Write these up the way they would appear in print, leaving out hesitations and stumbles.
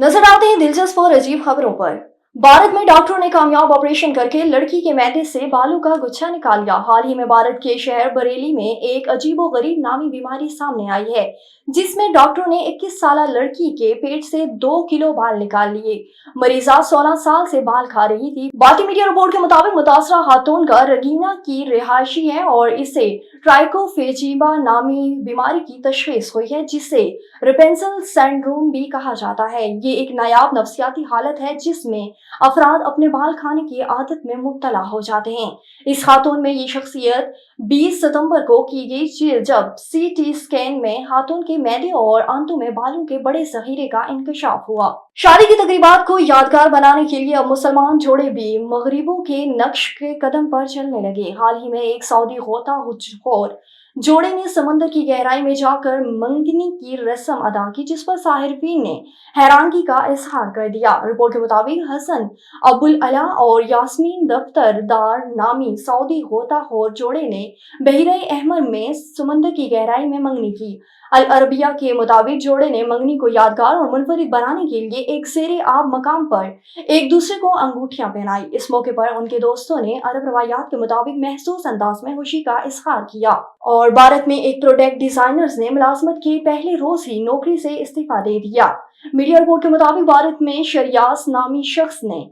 नजर डालते हैं दिलचस्प और अजीब खबरों पर। भारत में डॉक्टरों ने कामयाब ऑपरेशन करके लड़की के मैदे से बालों का गुच्छा निकाल लिया। हाल ही में भारत के शहर बरेली में एक अजीबोगरीब नामी बीमारी सामने आई है, जिसमें डॉक्टरों ने 21 साल लड़की के पेट से 2 किलो बाल निकाल लिए। मरीजा 16 साल से बाल खा रही थी। भारतीय मीडिया रिपोर्ट के मुताबिक मुतासरा खातून का रगीना की रिहायशी है और इसे ट्राइकोफेजिबा नामी बीमारी की तशखीस हुई है, जिसे रेपेंसल सिंड्रोम भी कहा जाता है। ये एक नायाब नफ्सियाती हालत है जिसमें अफराद अपने बाल खाने की आदत में मुब्तला हो जाते हैं। इस खातून में ये शख्सियत 20 सितंबर को की गई, जब सीटी स्कैन में खातून के मैदे और आंतों में बालों के बड़े जखीरे का इंकशाफ हुआ। शादी की तकरीबात को यादगार बनाने के लिए अब मुसलमान जोड़े भी मगरिबों के नक्श के कदम पर चलने लगे। हाल ही में एक सऊदी गोताखोर जोड़े ने समंदर की गहराई में जाकर मंगनी की रस्म अदा की, जिस पर साहिरीन ने हैरानगी का इजहार कर दिया। रिपोर्ट के मुताबिक हसन अबुल अला और यास्मीन दफ्तरदार नामी सऊदी गोताखोर जोड़े ने बहरे अहमर में समंदर की गहराई में मंगनी की। अल अरबिया के मुताबिक जोड़े ने मंगनी को यादगार और मुनफरिद बनाने के लिए एक ज़ेरे आब मकाम पर एक दूसरे को अंगूठियां पहनाई। इस मौके पर उनके दोस्तों ने अरब रवायात के मुताबिक महसूस अंदाज में खुशी का इजहार किया। और भारत में एक प्रोडक्ट डिजाइनर्स ने मुलाजमत के पहले रोज ही नौकरी से इस्तीफा दे दिया। मीडिया रिपोर्ट के मुताबिक भारत में शरियास नामी शख्स ने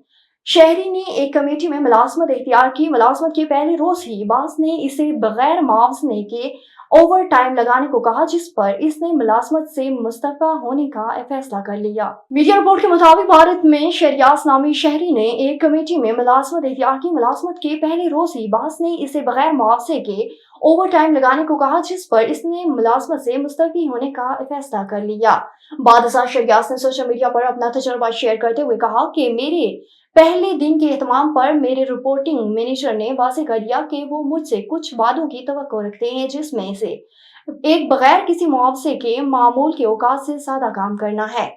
शहरी ने एक कमेटी में मुलाजमत इख्तियार की। मुलाजमत के पहले रोज ही बास ने इसे बगैर मुआवजे के ओवर टाइम लगाने को कहा, जिस पर इसने मुलाजमत से मुस्तफा होने का फैसला कर लिया। मीडिया रिपोर्ट के मुताबिक भारत में शरियास नामी शहरी ने एक कमेटी में मुलाजमत इख्तियार की। मुलाजमत के पहले रोज ही बास ने इसे बगैर मुआवजे के ओवर टाइम लगाने को कहा, जिस पर इसने मुलाजमत से मुस्तफी होने का फैसला कर लिया। बादशाह शरियास ने सोशल मीडिया पर अपना तजुर्बा शेयर करते हुए कहा कि मेरे पहले दिन के एहतमाम पर मेरे रिपोर्टिंग मैनेजर ने वाज़ेह कर दिया कि वो मुझसे कुछ वादों की तवक्को रखते हैं, जिसमें से एक बगैर किसी मुआवजे के मामूल के औकात से ज्यादा काम करना है।